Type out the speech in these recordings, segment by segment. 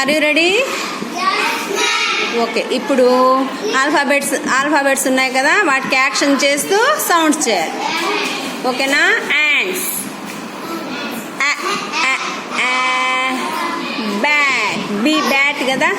Are you ready? Okay, ఇప్పుడు alphabets ఉన్నాయి కదా, వాటికి యాక్షన్ చేస్తూ సౌండ్స్ చేయాలి. ఓకేనా? యాండ్స్, బ్యాట్, బి బ్యాట్ కదా.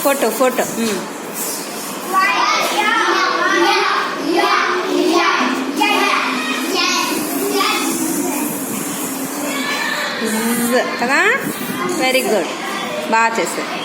ఫోటో కదా. వెరీ గుడ్, బాగా చేశారు.